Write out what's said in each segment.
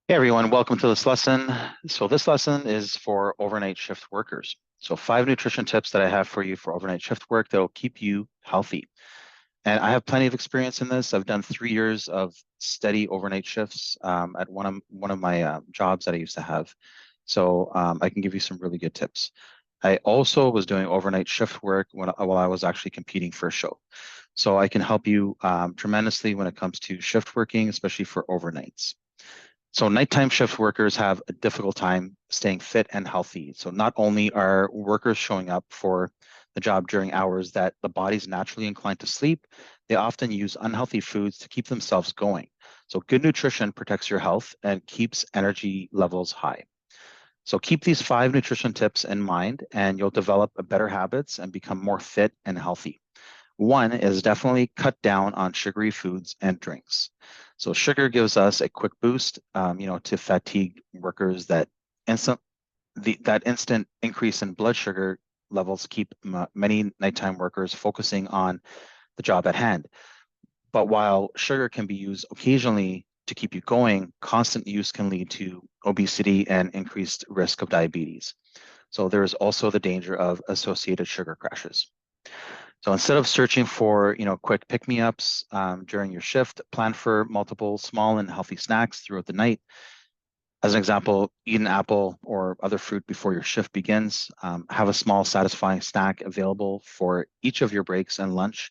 Hey everyone, welcome to this lesson. So this lesson is for overnight shift workers. So 5 nutrition tips that I have for you for overnight shift work that will keep you healthy. And I have plenty of experience in this. I've done 3 years of steady overnight shifts at one of my jobs that I used to have. So I can give you some really good tips. I also was doing overnight shift work while I was actually competing for a show. So I can help you tremendously when it comes to shift working, especially for overnights. So nighttime shift workers have a difficult time staying fit and healthy. So not only are workers showing up for the job during hours that the body's naturally inclined to sleep, they often use unhealthy foods to keep themselves going. So good nutrition protects your health and keeps energy levels high. So keep these 5 nutrition tips in mind and you'll develop better habits and become more fit and healthy. One is definitely cut down on sugary foods and drinks. So sugar gives us a quick boost, to fatigue workers that instant increase in blood sugar levels keep many nighttime workers focusing on the job at hand. But while sugar can be used occasionally to keep you going, constant use can lead to obesity and increased risk of diabetes. So there is also the danger of associated sugar crashes. So instead of searching for, quick pick-me-ups during your shift, plan for multiple small and healthy snacks throughout the night. As an example, eat an apple or other fruit before your shift begins. Have a small, satisfying snack available for each of your breaks and lunch,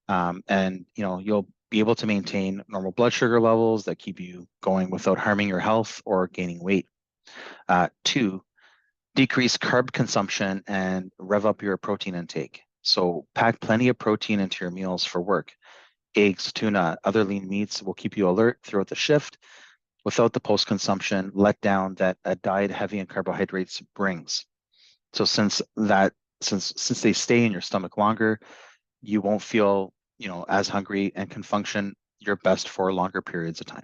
and you'll be able to maintain normal blood sugar levels that keep you going without harming your health or gaining weight. Two, decrease carb consumption and rev up your protein intake. So pack plenty of protein into your meals for work. Eggs, tuna, other lean meats will keep you alert throughout the shift without the post-consumption letdown that a diet heavy in carbohydrates brings. So since they stay in your stomach longer, you won't feel, as hungry and can function your best for longer periods of time.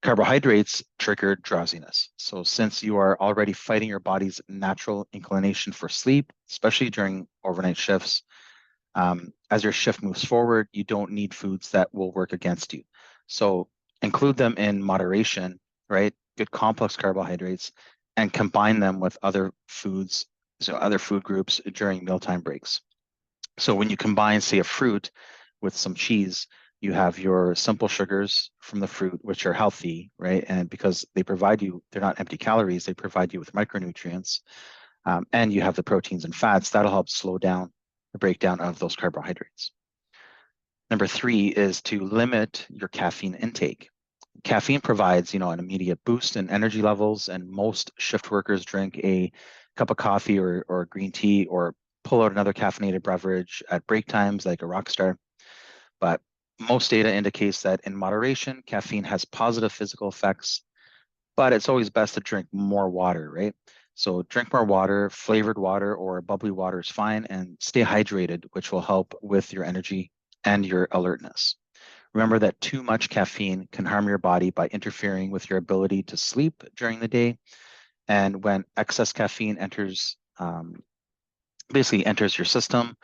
Carbohydrates trigger drowsiness. So, since you are already fighting your body's natural inclination for sleep, especially during overnight shifts, as your shift moves forward, you don't need foods that will work against you. So, include them in moderation, right? Good complex carbohydrates, and combine them with other foods, so other food groups during mealtime breaks. So when you combine, say, a fruit with some cheese, you have your simple sugars from the fruit, which are healthy, right? And because they're not empty calories, they provide you with micronutrients. And you have the proteins and fats, that'll help slow down the breakdown of those carbohydrates. Number three is to limit your caffeine intake. Caffeine provides, an immediate boost in energy levels, and most shift workers drink a cup of coffee or green tea or pull out another caffeinated beverage at break times like a Rockstar. But most data indicates that in moderation, caffeine has positive physical effects, but it's always best to drink more water, right? So drink more water, flavored water or bubbly water is fine, and stay hydrated, which will help with your energy and your alertness. Remember that too much caffeine can harm your body by interfering with your ability to sleep during the day. And when excess caffeine basically enters your system,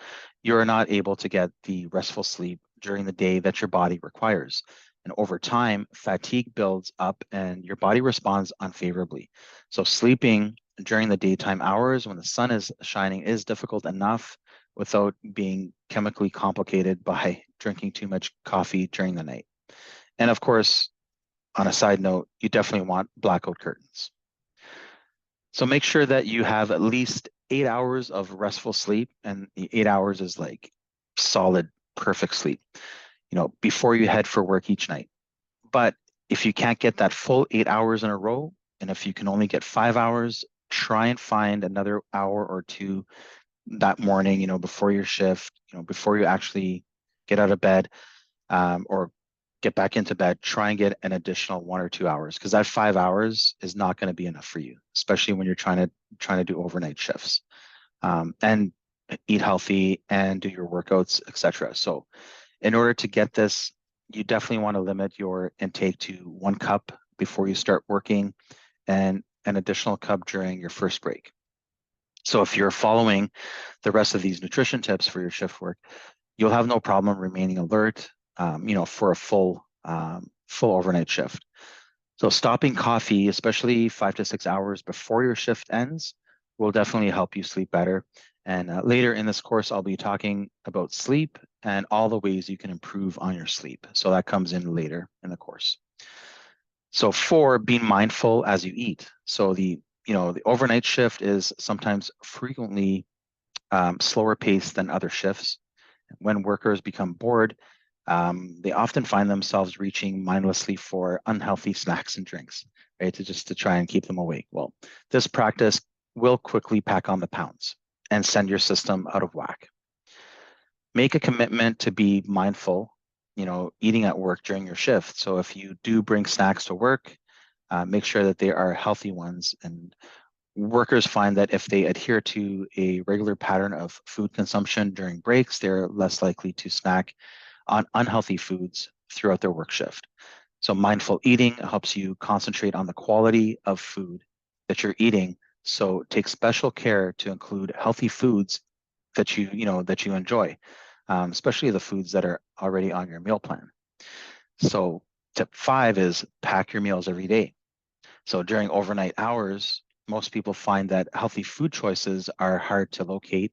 you're not able to get the restful sleep during the day that your body requires. And over time, fatigue builds up and your body responds unfavorably. So sleeping during the daytime hours when the sun is shining is difficult enough without being chemically complicated by drinking too much coffee during the night. And of course, on a side note, you definitely want blackout curtains. So make sure that you have at least 8 hours of restful sleep, and the 8 hours is like solid, perfect sleep, before you head for work each night. But if you can't get that full 8 hours in a row, and if you can only get 5 hours, try and find another hour or two that morning, before your shift, before you actually get out of bed, or get back into bed, try and get an additional 1 or 2 hours because that 5 hours is not going to be enough for you, especially when you're trying to do overnight shifts, and eat healthy and do your workouts, etc. So in order to get this, you definitely want to limit your intake to 1 cup before you start working and an additional cup during your first break. So if you're following the rest of these nutrition tips for your shift work, you'll have no problem remaining alert, for a full overnight shift. So stopping coffee, especially 5 to 6 hours before your shift ends, will definitely help you sleep better. And later in this course, I'll be talking about sleep and all the ways you can improve on your sleep. So that comes in later in the course. So 4, being mindful as you eat. So the overnight shift is sometimes frequently slower paced than other shifts. When workers become bored, they often find themselves reaching mindlessly for unhealthy snacks and drinks, right? To try and keep them awake. Well, this practice will quickly pack on the pounds and send your system out of whack. Make a commitment to be mindful, eating at work during your shift. So if you do bring snacks to work, make sure that they are healthy ones. And workers find that if they adhere to a regular pattern of food consumption during breaks, they're less likely to snack on unhealthy foods throughout their work shift. So mindful eating helps you concentrate on the quality of food that you're eating. So take special care to include healthy foods that you enjoy, especially the foods that are already on your meal plan. So tip 5 is pack your meals every day. So during overnight hours, most people find that healthy food choices are hard to locate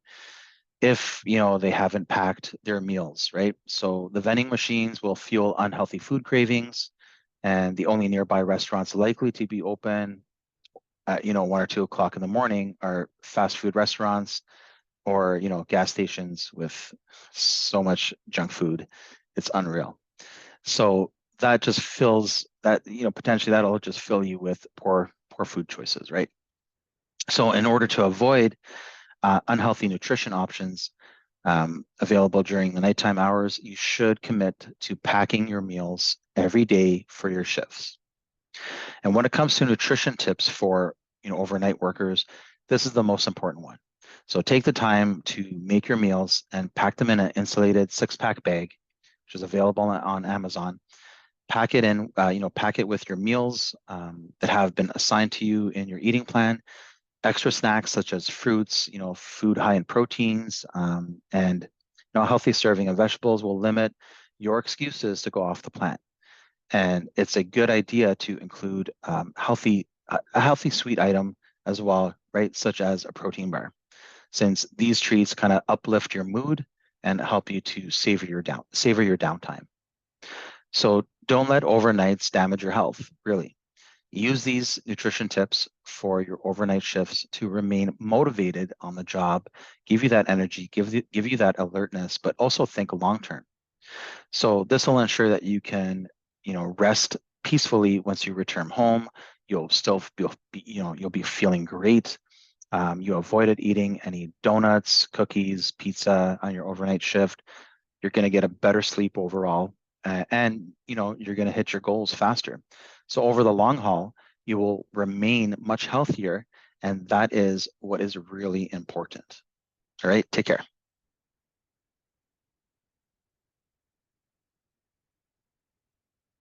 if they haven't packed their meals, right? So the vending machines will fuel unhealthy food cravings, and the only nearby restaurants likely to be open at 1 or 2 o'clock in the morning are fast food restaurants or gas stations with so much junk food. It's unreal. So that just fills that, potentially that'll just fill you with poor food choices, right? So in order to avoid unhealthy nutrition options available during the nighttime hours, you should commit to packing your meals every day for your shifts. And when it comes to nutrition tips for overnight workers, this is the most important one. So take the time to make your meals and pack them in an insulated 6-pack bag, which is available on Amazon. Pack it in, pack it with your meals that have been assigned to you in your eating plan. Extra snacks such as fruits, food high in proteins, and a healthy serving of vegetables will limit your excuses to go off the plan. And it's a good idea to include a healthy sweet item as well, right? Such as a protein bar, since these treats kind of uplift your mood and help you to savor your downtime. So don't let overnights damage your health, really. Use these nutrition tips for your overnight shifts to remain motivated on the job, give you that energy, give you that alertness, but also think long term. So this will ensure that you can, rest peacefully once you return home. You'll still you'll be feeling great. You avoided eating any donuts, cookies, pizza on your overnight shift. You're going to get a better sleep overall, and you're going to hit your goals faster. So over the long haul, you will remain much healthier, and that is what is really important. All right, take care.